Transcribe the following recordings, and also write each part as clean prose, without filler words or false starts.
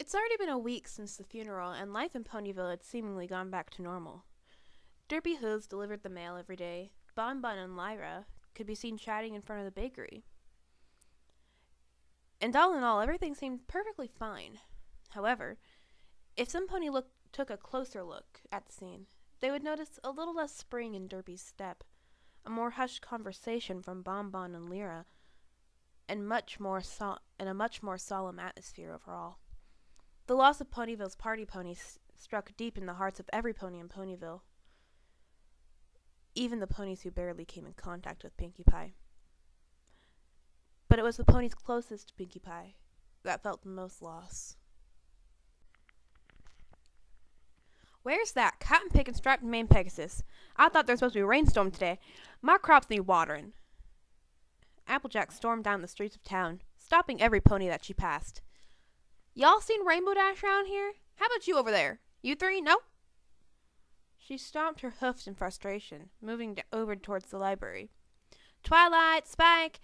It's already been a week since the funeral, and life in Ponyville had seemingly gone back to normal. Derpy Hooves delivered the mail every day. Bon Bon and Lyra could be seen chatting in front of the bakery. And all in all, everything seemed perfectly fine. However, if some pony took a closer look at the scene, they would notice a little less spring in Derpy's step, a more hushed conversation from Bon Bon and Lyra, and a much more solemn atmosphere overall. The loss of Ponyville's party ponies struck deep in the hearts of every pony in Ponyville, even the ponies who barely came in contact with Pinkie Pie. But it was the ponies closest to Pinkie Pie that felt the most loss. Where's that cotton-picking striped maned Pegasus? I thought there was supposed to be a rainstorm today. My crops need watering. Applejack stormed down the streets of town, stopping every pony that she passed. Y'all seen Rainbow Dash around here? How about you over there? You three, no? She stomped her hoofs in frustration, moving over towards the library. Twilight, Spike,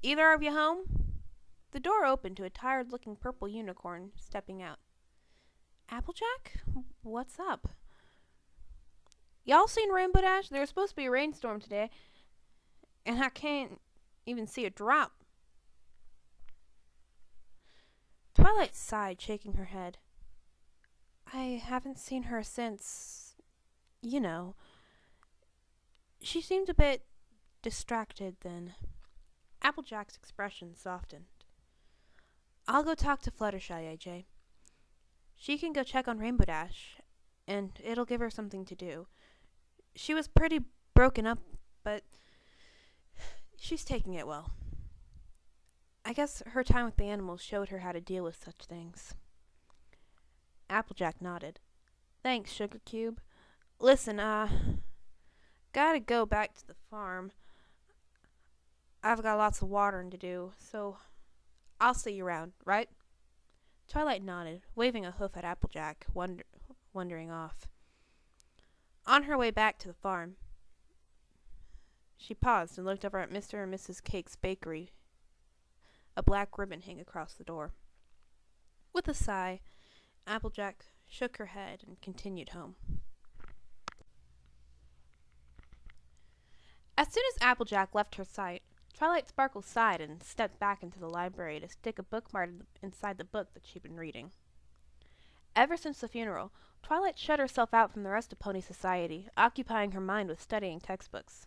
either of you home? The door opened to a tired-looking purple unicorn stepping out. Applejack? What's up? Y'all seen Rainbow Dash? There's supposed to be a rainstorm today, and I can't even see a drop. Twilight sighed, shaking her head. I haven't seen her since, you know. She seemed a bit distracted then. Applejack's expression softened. I'll go talk to Fluttershy, AJ. She can go check on Rainbow Dash, and it'll give her something to do. She was pretty broken up, but she's taking it well. I guess her time with the animals showed her how to deal with such things. Applejack nodded. Thanks, Sugar Cube. Listen, gotta go back to the farm. I've got lots of watering to do, so I'll see you around, right? Twilight nodded, waving a hoof at Applejack, wandering off. On her way back to the farm, she paused and looked over at Mr. and Mrs. Cake's bakery. A black ribbon hung across the door. With a sigh, Applejack shook her head and continued home. As soon as Applejack left her sight, Twilight Sparkle sighed and stepped back into the library to stick a bookmark inside the book that she'd been reading. Ever since the funeral, Twilight shut herself out from the rest of Pony Society, occupying her mind with studying textbooks.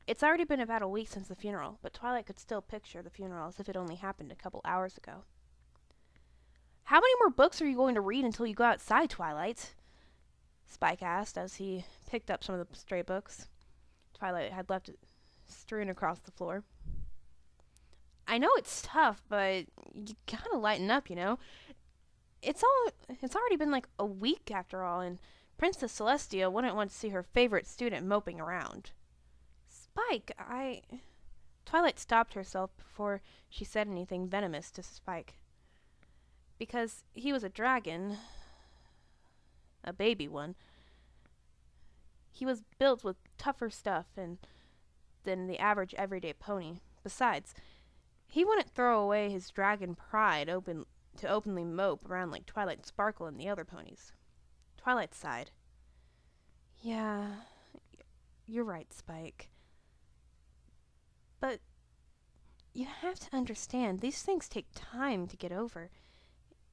It's already been about a week since the funeral, but Twilight could still picture the funeral as if it only happened a couple hours ago. How many more books are you going to read until you go outside, Twilight? Spike asked as he picked up some of the stray books Twilight had left strewn across the floor. I know it's tough, but you gotta lighten up, you know? It's already been like a week after all, and Princess Celestia wouldn't want to see her favorite student moping around. Spike, Twilight stopped herself before she said anything venomous to Spike. Because he was a dragon, a baby one, he was built with tougher stuff than the average everyday pony. Besides, he wouldn't throw away his dragon pride to openly mope around like Twilight Sparkle and the other ponies. Twilight sighed. Yeah, you're right, Spike. But you have to understand, these things take time to get over,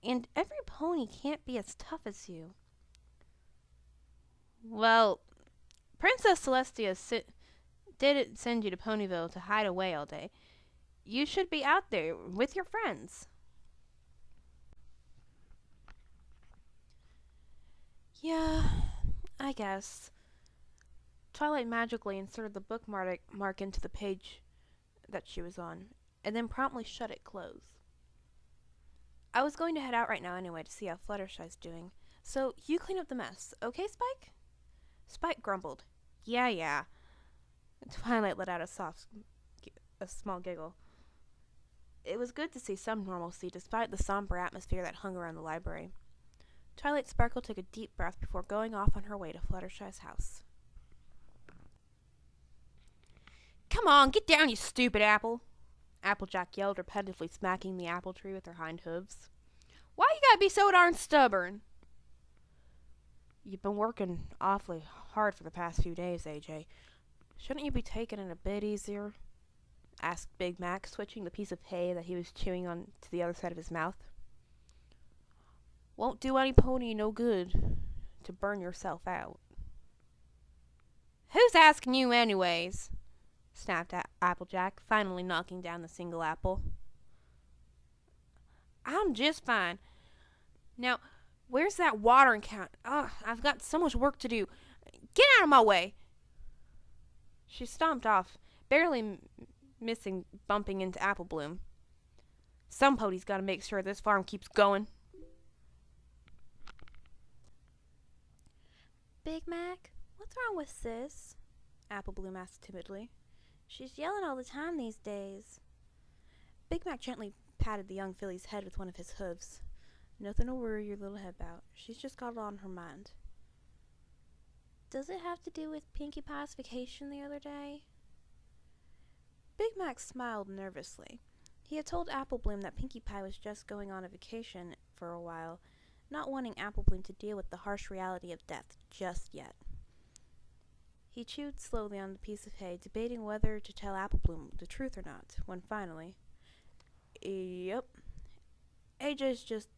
and every pony can't be as tough as you. Well, Princess Celestia didn't send you to Ponyville to hide away all day. You should be out there with your friends. Yeah, I guess. Twilight magically inserted the bookmark into the page that she was on, and then promptly shut it closed. I was going to head out right now anyway to see how Fluttershy's doing, so you clean up the mess, okay, Spike? Spike grumbled. Yeah. Twilight let out a small giggle. It was good to see some normalcy despite the somber atmosphere that hung around the library. Twilight Sparkle took a deep breath before going off on her way to Fluttershy's house. Come on, get down, you stupid apple! Applejack yelled, repetitively smacking the apple tree with her hind hooves. Why you gotta be so darn stubborn? You've been working awfully hard for the past few days, AJ. Shouldn't you be taking it a bit easier? Asked Big Mac, switching the piece of hay that he was chewing on to the other side of his mouth. Won't do any pony no good to burn yourself out. Who's asking you anyways? Snapped Applejack, finally knocking down the single apple. I'm just fine. Now, where's that watering can? Ugh, I've got so much work to do. Get out of my way! She stomped off, barely missing bumping into Apple Bloom. Somebody's got to make sure this farm keeps going. Big Mac, what's wrong with Sis? Apple Bloom asked timidly. She's yelling all the time these days. Big Mac gently patted the young filly's head with one of his hooves. Nothing to worry your little head about. She's just got it on her mind. Does it have to do with Pinkie Pie's vacation the other day? Big Mac smiled nervously. He had told Apple Bloom that Pinkie Pie was just going on a vacation for a while, not wanting Apple Bloom to deal with the harsh reality of death just yet. He chewed slowly on the piece of hay, debating whether to tell Apple Bloom the truth or not, when finally, "Yep, AJ's just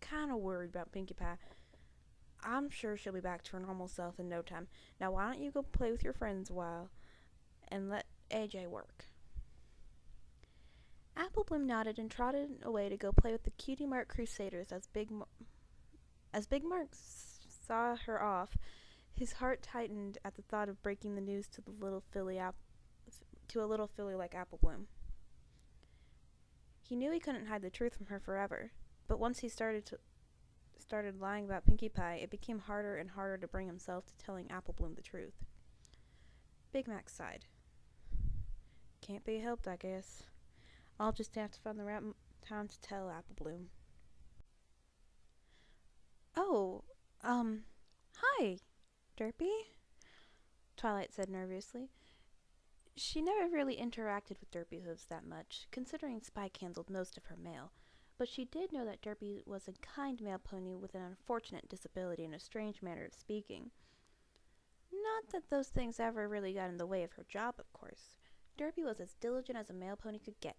kind of worried about Pinkie Pie. I'm sure she'll be back to her normal self in no time. Now why don't you go play with your friends a while and let AJ work?" Apple Bloom nodded and trotted away to go play with the Cutie Mark Crusaders as Big Mark saw her off. His heart tightened at the thought of breaking the news to a little filly like Apple Bloom. He knew he couldn't hide the truth from her forever, but once he started lying about Pinkie Pie, it became harder and harder to bring himself to telling Apple Bloom the truth. Big Mac sighed. Can't be helped, I guess. I'll just have to find the right time to tell Apple Bloom. Oh, hi, Derpy, Twilight said nervously. She never really interacted with Derpy Hooves that much, considering Spike handled most of her mail, but she did know that Derpy was a kind male pony with an unfortunate disability and a strange manner of speaking. Not that those things ever really got in the way of her job, of course. Derpy was as diligent as a male pony could get.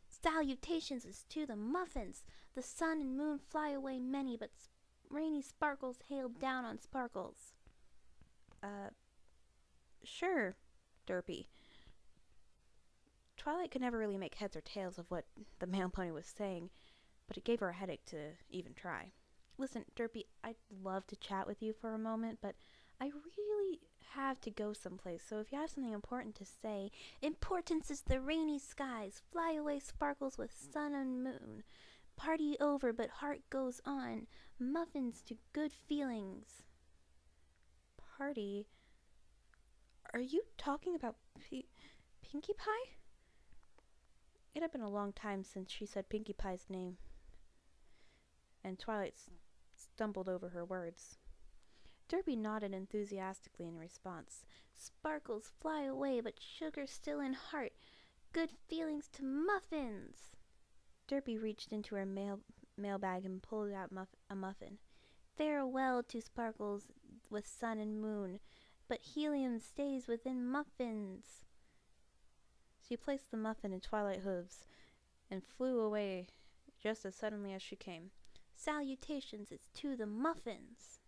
Salutations is to the muffins! The sun and moon fly away many, but rainy sparkles hail down on sparkles. Sure, Derpy. Twilight could never really make heads or tails of what the male pony was saying, but it gave her a headache to even try. Listen, Derpy, I'd love to chat with you for a moment, but I really have to go someplace, so if you have something important to say... Importance is the rainy skies, fly away sparkles with sun and moon. Party over, but heart goes on. Muffins to good feelings. Party? Are you talking about Pinkie Pie? It had been a long time since she said Pinkie Pie's name, and Twilight stumbled over her words. Derpy nodded enthusiastically in response. Sparkles fly away, but sugar still in heart. Good feelings to muffins! Derpy reached into her mailbag and pulled out a muffin. Farewell to sparkles with sun and moon, but helium stays within muffins. She placed the muffin in Twilight Hooves and flew away just as suddenly as she came. Salutations is to the muffins!